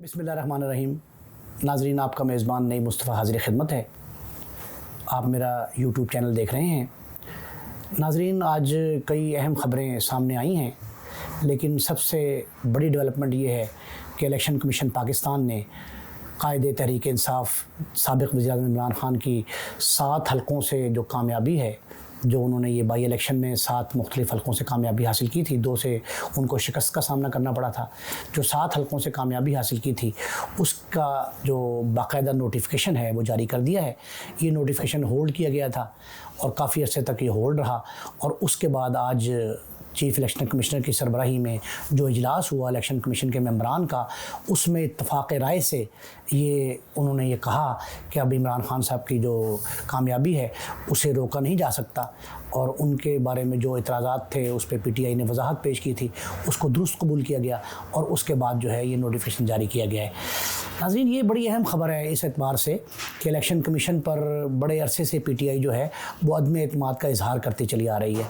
बिस्मिल्लाहिर्रहमानिर्रहीम। नाज़रीन, आपका मेज़बान नई मुस्तफ़ा हाज़िर खिदमत है। आप मेरा यूट्यूब चैनल देख रहे हैं। नाज़रीन, आज कई अहम ख़बरें सामने आई हैं, लेकिन सबसे बड़ी डेवलपमेंट ये है कि इलेक्शन कमीशन पाकिस्तान ने कायदे तहरीक इंसाफ साबिक़ वज़ीर-ए-आज़म इमरान ख़ान की 7 हलकों से जो कामयाबी है, जो उन्होंने ये बाई इलेक्शन में 7 मुख्तलिफ़ हलकों से कामयाबी हासिल की थी, 2 से उनको शिकस्त का सामना करना पड़ा था। जो 7 हलकों से कामयाबी हासिल की थी, उसका जो बाकायदा नोटिफिकेशन है वो जारी कर दिया है। ये नोटिफिकेशन होल्ड किया गया था और काफ़ी अर्से तक ये होल्ड रहा, और उसके बाद आज चीफ़ इलेक्शन कमिश्नर की सरबराही में जो इजलास हुआ इलेक्शन कमीशन के मेंबरान का, उसमें इत्तफ़ाक़ राय से उन्होंने ये कहा कि अब इमरान ख़ान साहब की जो कामयाबी है उसे रोका नहीं जा सकता, और उनके बारे में जो इतराज़ात थे उस पर PTI ने वजाहत पेश की थी, उसको दुरुस्त कबूल किया गया और उसके बाद जो है ये नोटिफिकेशन जारी किया गया है। नाज़रीन, ये बड़ी अहम ख़बर है इस एतबार से कि इलेक्शन कमीशन पर बड़े अरसे से PTI जो है वो अदम एतमाद का इजहार करती चली आ रही है।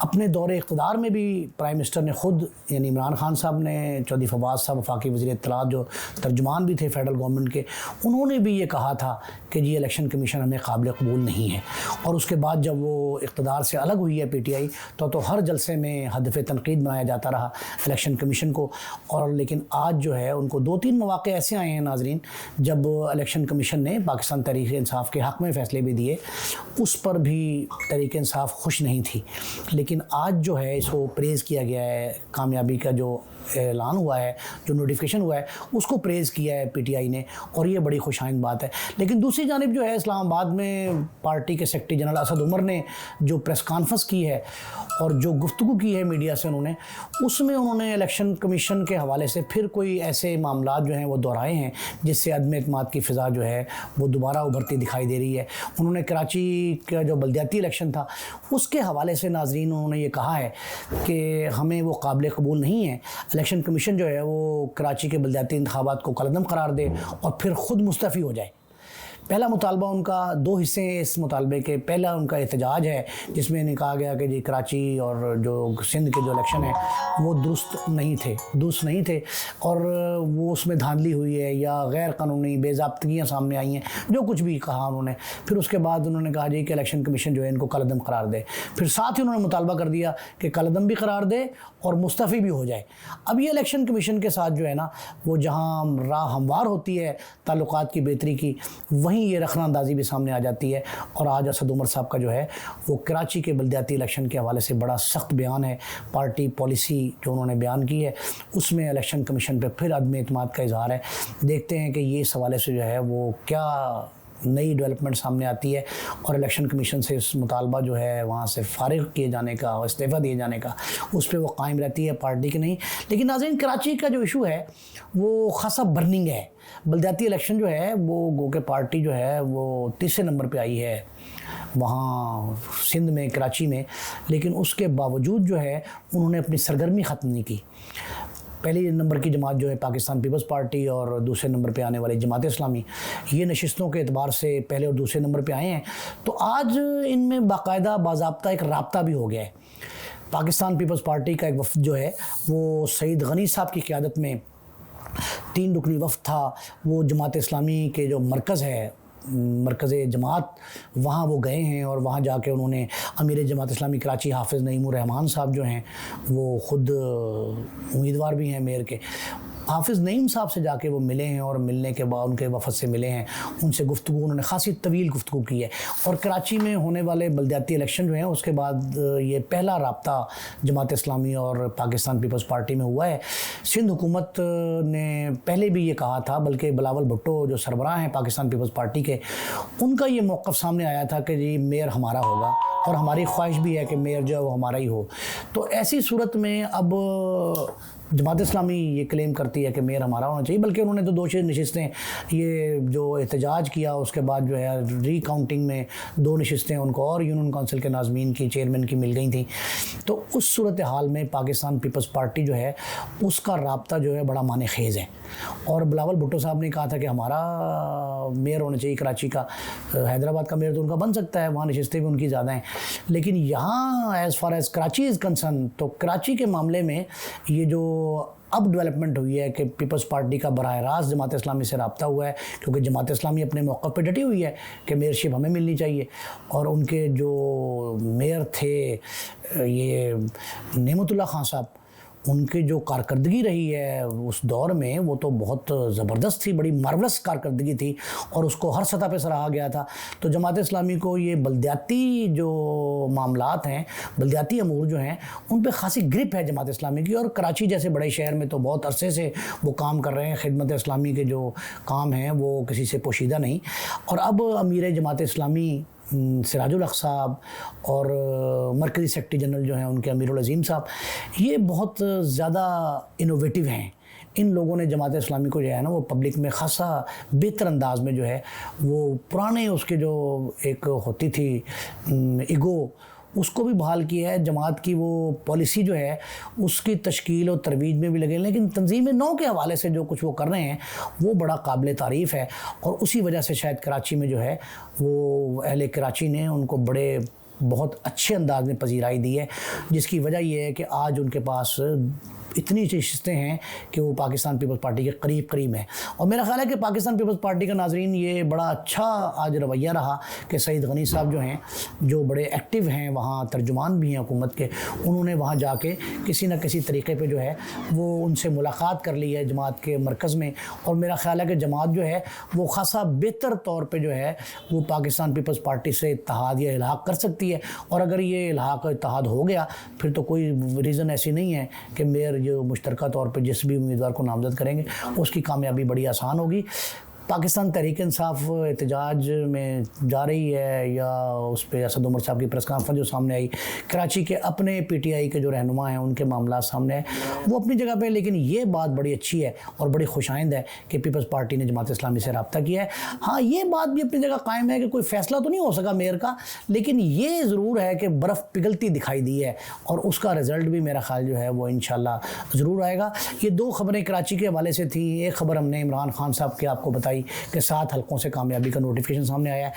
अपने दौरे इक़्तिदार में भी प्राइम मिनिस्टर ने ख़ुद, यानी इमरान ख़ान साहब ने, चौधरी फवाद साहब वफाकी वज़ीर इत्तलात जो तर्जुमान भी थे फेडरल गवर्नमेंट के, उन्होंने भी ये कहा था कि जी इलेक्शन कमीशन हमें काबिल कबूल नहीं है। और उसके बाद जब वो इक़्तिदार से अलग हुई है PTI, तो हर जलसे में हदफ तनकीद बनाया जाता रहा इलेक्शन कमीशन को। और लेकिन आज जो है उनको 2-3 मौक़े ऐसे आए हैं नाज़रीन, जब इलेक्शन कमीशन ने पाकिस्तान तहरीक इंसाफ के हक़ में फ़ैसले भी दिए, उस पर भी तहरीक इंसाफ खुश नहीं थी। लेकिन आज जो है इसको प्रेज़ किया गया है, कामयाबी का जो ऐलान हुआ है, जो नोटिफिकेशन हुआ है, उसको प्रेज़ किया है PTI ने, और ये बड़ी खुशाइंद बात है। लेकिन दूसरी जानिब जो है इस्लामाबाद में पार्टी के सेक्रेटरी जनरल असद उमर ने जो प्रेस कॉन्फ्रेंस की है और जो गुफ्तगू की है मीडिया से उसमें उन्होंने इलेक्शन कमीशन के हवाले से फिर कोई ऐसे मामला जो हैं वो दोहराए हैं जिससे अदम एतमाद की फ़िज़ा जो है वो दोबारा उभरती दिखाई दे रही है। उन्होंने कराची का जो बल्दियाती इलेक्शन था उसके हवाले से नाज़रीन उन्होंने ये कहा है कि हमें वो काबिल कबूल नहीं है, इलेक्शन कमीशन जो है वो कराची के बल्दियाती इंतखाबात को कलअदम करार दे और फिर ख़ुद मुस्तफ़ी हो जाए। पहला मुतालबा उनका, 2 हिस्से हैं इस मुतालबे के। पहला उनका एहतजाज है जिसमें इन्हें कहा गया कि जी कराची और जो सिंध के जो इलेक्शन है वो दुरुस्त नहीं थे और वो उसमें धांधली हुई है या गैर कानूनी बेज़ाब्तगियाँ सामने आई हैं, जो कुछ भी कहा उन्होंने। फिर उसके बाद उन्होंने कहा जी कि इलेक्शन कमीशन जो है इनको कलअदम करार दे। फिर साथ ही उन्होंने मुतालबा कर दिया कि कलअदम भी करार दे और मुस्तफ़ी भी हो जाए। अब ये इलेक्शन कमीशन के साथ जो है ना, वो जहाँ राह हमवार होती है ताल्लुकात की बेहतरी की, वहीं ये रखना अंदाज़ी भी सामने आ जाती है। और आज असद उमर साहब का जो है वो कराची के बल्दियाती इलेक्शन के हवाले से बड़ा सख्त बयान है। पार्टी पॉलिसी जो उन्होंने बयान की है उसमें इलेक्शन कमीशन पे फिर अदम एतमाद का इजहार है। देखते हैं कि ये इस हवाले से जो है वो क्या नई डेवलपमेंट सामने आती है, और इलेक्शन कमीशन से इस मुतालबा जो है वहाँ से फारिग किए जाने का और इस्तीफ़ा दिए जाने का, उस पर वो कायम रहती है पार्टी की नहीं। लेकिन नाज़रीन, कराची का जो इशू है वो ख़ासा बर्निंग है। बल्दियाती इलेक्शन जो है वो गो के पार्टी जो है वो 3रे नंबर पे आई है वहाँ सिंध में, कराची में, लेकिन उसके बावजूद जो है उन्होंने अपनी सरगर्मी ख़त्म नहीं की। पहले नंबर की जमात जो है पाकिस्तान पीपल्स पार्टी और दूसरे नंबर पे आने वाली जमात इस्लामी, ये नशिस्तों के एतबार से पहले और दूसरे नंबर पे आए हैं। तो आज इनमें बाकायदा बाज़ाब्ता एक राब्ता भी हो गया है। पाकिस्तान पीपल्स पार्टी का एक वफ़द जो है वो सईद गनी साहब की क़यादत में 3 रुकनी वफ़द था, वो जमात इस्लामी के जो मरकज़ है, मरकज़ जमात, वहाँ वो गए हैं और वहाँ जाके उन्होंने अमीर जमात इस्लामी कराची हाफिज़ नईमुर रहमान साहब जो हैं वो ख़ुद उम्मीदवार भी हैं मेयर के, हाफिज़ नईम साहब से जाके वो मिले हैं और मिलने के बाद उनके वफ़द से मिले हैं, उनसे गुफ्तगू उन्होंने ख़ासी तवील गुफ्तगू की है। और कराची में होने वाले बल्दियाती इलेक्शन जो हैं उसके बाद ये पहला राब्ता जमात इस्लामी और पाकिस्तान पीपल्स पार्टी में हुआ है। सिंध हुकूमत ने पहले भी ये कहा था, बल्कि बिलावल भुट्टो जो सरबराह हैं पाकिस्तान पीपल्स पार्टी के, उनका ये मौक़िफ़ सामने आया था कि जी मेयर हमारा होगा और हमारी ख्वाहिश भी है कि मेयर जो है वो हमारा ही हो। तो ऐसी सूरत में अब जमात इस्लामी ये क्लेम करती है कि मेयर हमारा होना चाहिए, बल्कि उन्होंने तो 2 नशिस्तें, ये जो एहतजाज किया उसके बाद जो है रीकाउंटिंग में 2 नशिस्तें उनको और यूनियन काउंसिल के नाज़मीन की, चेयरमैन की मिल गई थी। तो उस सूरत हाल में पाकिस्तान पीपल्स पार्टी जो है उसका राब्ता जो है बड़ा माने खेज़ है। और बिलावल भुट्टो साहब ने कहा था कि हमारा मेयर होना चाहिए कराची का, हैदराबाद का मेयर तो उनका बन सकता है, वहाँ नशिस्तें भी उनकी ज़्यादा हैं। लेकिन यहाँ as far as Karachi is concern, तो कराची के मामले में ये जो अब डेवलपमेंट हुई है कि पीपल्स पार्टी का बराह रास्त जमात इस्लामी से रब्ता हुआ है, क्योंकि जमात इस्लामी अपने मौक़िफ़ पे डटी हुई है कि मेयरशिप हमें मिलनी चाहिए। और उनके जो मेयर थे ये नेमतुल्लाह खान साहब, उनकी जो कारकर्दगी रही है उस दौर में वो तो बहुत ज़बरदस्त थी, बड़ी मार्वलस कारकर्दगी थी और उसको हर सतह पे सराहा गया था। तो जमात इस्लामी को ये बल्दियाती जो मामलात हैं, बल्दियाती अमूर जो हैं, उन पे ख़ासी ग्रिप है जमात इस्लामी की। और कराची जैसे बड़े शहर में तो बहुत अरसे से वो काम कर रहे हैं, खिदमत इस्लामी के जो काम हैं वो किसी से पोशीदा नहीं। और अब अमीर जमात इस्लामी सिराजुल हक साहब और मरकज़ी सेक्रेटरी जनरल जो हैं उनके अमीरुल अज़ीम साहब, ये बहुत ज़्यादा इनोवेटिव हैं। इन लोगों ने जमात इस्लामी को जो है ना वो पब्लिक में ख़ासा बेहतर अंदाज में जो है वो पुराने उसके जो एक होती थी ईगो, उसको भी बहाल किया है। जमात की वो पॉलिसी जो है उसकी तश्कील और तरवीज में भी लगे, लेकिन तंजीम नौ के हवाले से जो कुछ वो कर रहे हैं वो बड़ा काबिल तारीफ़ है। और उसी वजह से शायद कराची में जो है वो अहले कराची ने उनको बड़े बहुत अच्छे अंदाज में पजीराई दी है, जिसकी वजह ये है कि आज उनके पास इतनी नशिस्तें हैं कि वो पाकिस्तान पीपल्स पार्टी के करीब हैं। और मेरा ख्याल है कि पाकिस्तान पीपल्स पार्टी का नाजरीन ये बड़ा अच्छा आज रवैया रहा कि सईद गनी साहब जो हैं, जो बड़े एक्टिव हैं, वहाँ तर्जुमान भी हैं हुकूमत के, उन्होंने वहाँ जाके किसी न किसी तरीके पे जो है वो उनसे मुलाकात कर ली है जमात के मरकज़ में। और मेरा ख्याल है कि जमात जो है वो ख़ासा बेहतर तौर पर जो है वो पाकिस्तान पीपल्स पार्टी से इत्तेहाद या इल्हाक़ कर सकती है। और अगर ये इल्हाक़ इत्तेहाद हो गया फिर तो कोई रीज़न ऐसी नहीं है कि मेयर जो मुश्तरका तौर पे जिस भी उम्मीदवार को नामज़द करेंगे उसकी कामयाबी बड़ी आसान होगी। पाकिस्तान तहरीक इंसाफ एहतजाज में जा रही है या उस पर असद उमर साहब की प्रेस कॉन्फ्रेंस जो सामने आई, कराची के अपने पीटीआई के जो रहनुमा हैं उनके मामला सामने आए, वो अपनी जगह पे। लेकिन ये बात बड़ी अच्छी है और बड़ी खुशाइंद है कि पीपल्स पार्टी ने जमात इस्लामी से रब्ता किया है। हाँ, ये बात भी अपनी जगह कायम है कि कोई फ़ैसला तो नहीं हो सका मेयर का, लेकिन ये ज़रूर है कि बर्फ़ पिघलती दिखाई दी है और उसका रिज़ल्ट भी मेरा ख्याल जो है वो इंशाल्लाह ज़रूर आएगा। ये दो ख़बरें कराची के हवाले से थी। एक ख़बर हमने इमरान खान साहब की आपको बताई कि 7 हलकों से कामयाबी का नोटिफिकेशन सामने आया है।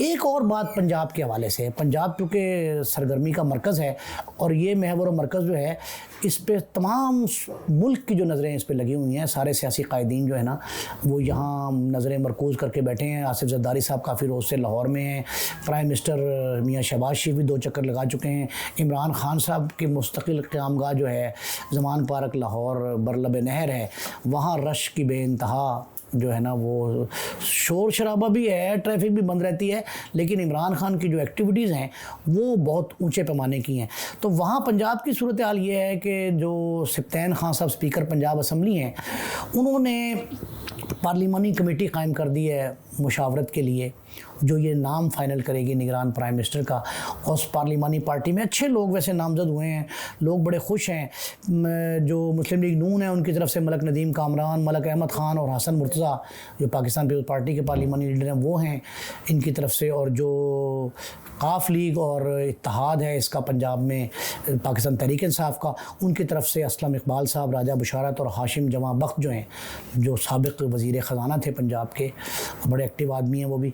एक और बात पंजाब के हवाले से, पंजाब चूँकि सरगर्मी का मरकज़ है और ये महवर मरकज़ जो है इस पे तमाम मुल्क की जो नज़रें इस पे लगी हुई हैं, सारे सियासी कायदीन जो है ना वो यहाँ नज़रें मरकूज़ करके बैठे हैं। आसिफ ज़रदारी साहब काफ़ी रोज़ से लाहौर में हैं, प्राइम मिनिस्टर मियाँ शहबाज शरीफ भी 2 चक्कर लगा चुके हैं, इमरान खान साहब की मुस्तकिल क़यामगाह जो है ज़मान पार्क लाहौर बरलब नहर है, वहाँ रश की बेइंतहा जो है ना वो शोर शराबा भी है, ट्रैफिक भी बंद रहती है, लेकिन इमरान खान की जो एक्टिविटीज़ हैं वो बहुत ऊंचे पैमाने की हैं। तो वहाँ पंजाब की सूरत हाल ये है कि जो सिप्तैन खान साहब स्पीकर पंजाब असम्बली हैं, उन्होंने पार्लिमानी कमेटी कायम कर दी है मुशावरत के लिए, जो ये नाम फ़ाइनल करेगी निगरान प्राइम मिनिस्टर का। और उस पार्लिमानी पार्टी में अच्छे लोग वैसे नामज़द हुए हैं, लोग बड़े खुश हैं। जो मुस्लिम लीग नून है उनकी तरफ से मलक नदीम कामरान, मलक अहमद ख़ान और हसन मुर्तज़ा जो पाकिस्तान पीपल्स पार्टी के पार्लिमानी लीडर हैं वो हैं इनकी तरफ से। और जो काफ लीग और इत्तेहाद है इसका पंजाब में पाकिस्तान तहरीक इंसाफ का, उनकी तरफ से असलम इकबाल साहब, राजा बुशारत और हाशिम जमा बख्त जो हैं, जो साबिक़ वज़ीर ख़जाना थे पंजाब के, बड़े एक्टिव आदमी हैं वो भी,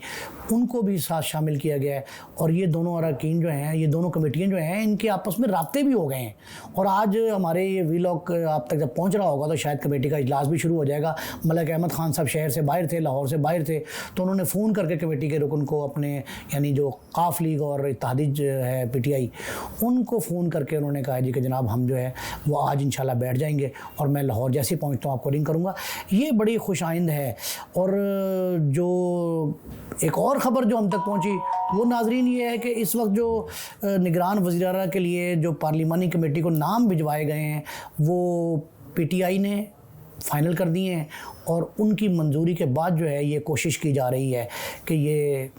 उनको भी साथ शामिल किया गया है। और ये दोनों अरकान जो हैं, ये दोनों कमेटियाँ जो हैं, इनके आपस में राब्ते भी हो गए हैं। और आज हमारे ये वीलॉग आप तक जब पहुँच रहा होगा तो शायद कमेटी का इजलास भी शुरू हो जाएगा। मलक अहमद ख़ान साहब शहर से बाहर थे, लाहौर से बाहर थे, तो उन्होंने फ़ोन करके कमेटी के रुकन को अपने, यानी जो काफ लीग और इत्तेहादी है पीटीआई, उनको फ़ोन करके उन्होंने कहा जी कि जनाब हम जो है वो आज इंशाल्लाह बैठ जाएंगे और मैं लाहौर जैसे ही पहुँचता हूँ आपको रिंग करूँगा। ये बड़ी खुश आइंद है। और जो एक और ख़बर जो हम तक पहुँची वो नाजरीन ये है कि इस वक्त जो निगरान वज़ीर आला के लिए जो पार्लिमानी कमेटी को नाम भिजवाए गए हैं वो पीटीआई ने फ़ाइनल कर दिए हैं। और उनकी मंजूरी के बाद जो है ये कोशिश की जा रही है कि ये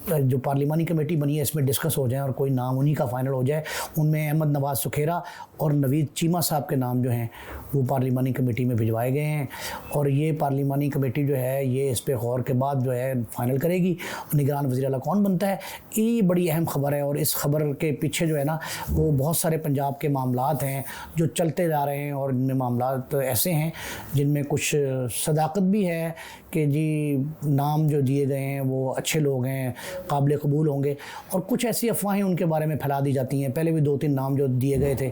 जो पार्लिमानी कमेटी बनी है इसमें डिस्कस हो जाए और कोई नाम उन्हीं का फ़ाइनल हो जाए। उनमें अहमद नवाज़ सुखेरा और नवीद चीमा साहब के नाम जो हैं वो पार्लिमानी कमेटी में भिजवाए गए हैं। और ये पार्लिमानी कमेटी जो है ये इस पर गौर के बाद जो है फ़ाइनल करेगी निगरान वज़ीर आला कौन बनता है। ये बड़ी अहम ख़बर है और इस ख़बर के पीछे जो है ना वो बहुत सारे पंजाब के मामलात हैं जो चलते जा रहे हैं। और इनमें मामलात ऐसे हैं जिनमें कुछ सदाकत भी है कि जी नाम जो दिए गए हैं वो अच्छे लोग हैं, काबिल कबूल होंगे। और कुछ ऐसी अफवाहें उनके बारे में फैला दी जाती हैं, पहले भी 2-3 नाम जो दिए गए थे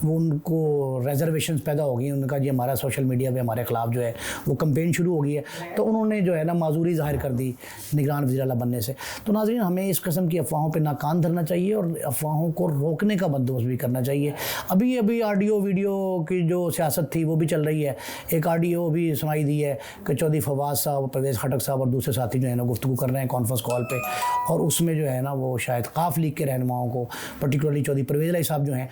वो उनको रिजर्वेशंस पैदा हो गई, उनका जी हमारा सोशल मीडिया पे हमारे ख़िलाफ़ जो है वो कंपेन शुरू हो गई है, तो उन्होंने जो है ना माजूरी ज़ाहिर कर दी निगरान वज़ीर आला बनने से। तो नाज़रीन, हमें इस किस्म की अफवाहों पर ना कान धरना चाहिए और अफवाहों को रोकने का बंदोबस्त भी करना चाहिए। अभी ऑडियो वीडियो की जो सियासत थी वो भी चल रही है। एक ऑडियो भी सुनाई दी है कि चौधरी फवाद साहब, परवेज़ खटक साहब और दूसरे साथी जो है ना गुफ्तगू कर रहे हैं कॉन्फ्रेंस कॉल पे, और उसमें जो है ना वो शायद काफ लीग के रहनुमाओं को, पर्टिकुलरली चौधरी परवेज़ इलाही साहब जो हैं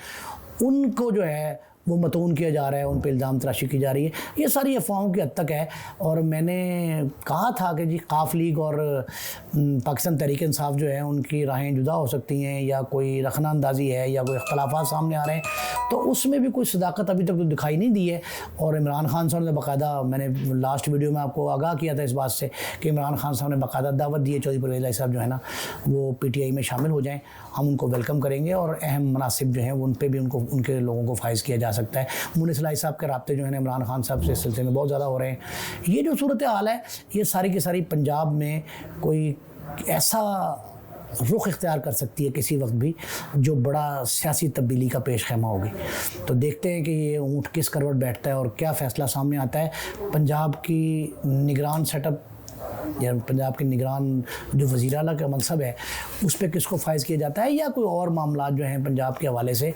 उनको जो है वो मतून किया जा रहा है, उन पर इल्ज़ाम तराशी की जा रही है। ये सारी अफवाहों की हद तक है। और मैंने कहा था कि जी काफ लीग और पाकिस्तान तहरीक इंसाफ जो है उनकी राहें जुदा हो सकती हैं, या कोई रखना अंदाज़ी है, या कोई अख्तलाफात सामने आ रहे हैं, तो उसमें भी कोई सदाकत अभी तक तो दिखाई नहीं दी है। और इमरान खान साहब ने बाकायदा, मैंने लास्ट वीडियो में आपको आगाह किया था इस बात से कि इमरान खान साहब ने बाकायदा दावत दी है चौधरी परवेज़ इलाही साहब जो है ना वो PTI में शामिल हो जाएँ। हम उनको वेलकम करेंगे और अहम मनासिब जो हैं उन पर भी उनके लोगों को फाइज किया जा सकता है। मुनीस इलाही साहब के राब्ते जो है इमरान खान साहब से इस सिलसिले में बहुत ज़्यादा हो रहे हैं। ये जो सूरत हाल है ये सारी की सारी पंजाब में कोई ऐसा रुख इख्तियार कर सकती है किसी वक्त भी जो बड़ा सियासी तब्दीली का पेश खैमा होगी। तो देखते हैं कि ये ऊँट किस करवट बैठता है और क्या फ़ैसला सामने आता है। पंजाब की निगरान सेटअप या पंजाब के निगरान जो वज़ीर आला का मनसब है उस पर किसको फाइज किया जाता है, या कोई और मामला जो हैं पंजाब के हवाले से।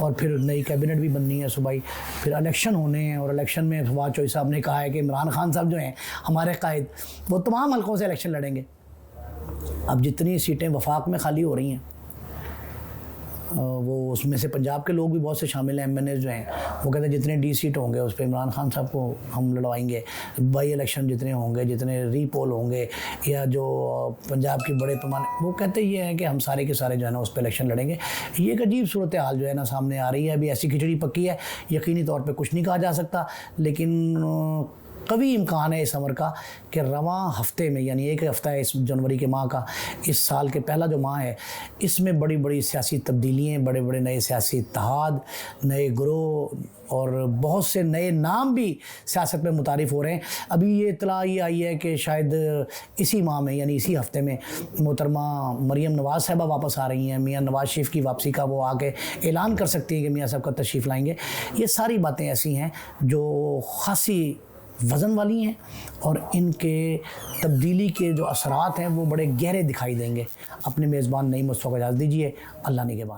और फिर नई कैबिनेट भी बननी है सुबह, फिर इलेक्शन होने हैं, और इलेक्शन में फवाद चौधरी साहब ने कहा है कि इमरान खान साहब जो हैं हमारे कायद, वो तमाम हल्कों से इलेक्शन लड़ेंगे। अब जितनी सीटें वफाक में खाली हो रही हैं वो उसमें से पंजाब के लोग भी बहुत से शामिल हैं। MNA जो हैं वो कहते हैं जितने D सीट होंगे उस पर इमरान खान साहब को हम लड़वाएंगे। बाई इलेक्शन जितने होंगे, जितने रीपोल होंगे, या जो पंजाब के बड़े पैमाने, वो कहते ये हैं कि हम सारे के सारे जो है ना उस पर इलेक्शन लड़ेंगे। ये एक अजीब सूरत हाल जो है ना सामने आ रही है। अभी ऐसी खिचड़ी पक्की है, यकीनी तौर पर कुछ नहीं कहा जा सकता, लेकिन कभी इम्कान है इस अमर का कि रवां हफ्ते में, यानी एक हफ़्ता है इस जनवरी के माह का, इस साल के पहला जो माह है, इसमें बड़ी बड़ी सियासी तब्दीलियाँ, बड़े बड़े नए सियासी इत्तेहाद, नए ग्रोह और बहुत से नए नाम भी सियासत में मुतारिफ़ हो रहे हैं। अभी ये इत्तला ये आई है कि शायद इसी माह में, यानी इसी हफ़्ते में, मोहतरमा मरियम नवाज़ साहिबा वापस आ रही हैं। मियाँ नवाज़ शरीफ की वापसी का वो आके ऐलान कर सकती हैं कि मियाँ साहब का तशरीफ़ लाएँगे। ये सारी बातें ऐसी हैं जो ख़ासी वज़न वाली हैं और इनके तब्दीली के जो असरात हैं वो बड़े गहरे दिखाई देंगे। अपने मेज़बान नईम मुस्तफ़ा को इजाज़त दीजिए। अल्लाह निगहबान।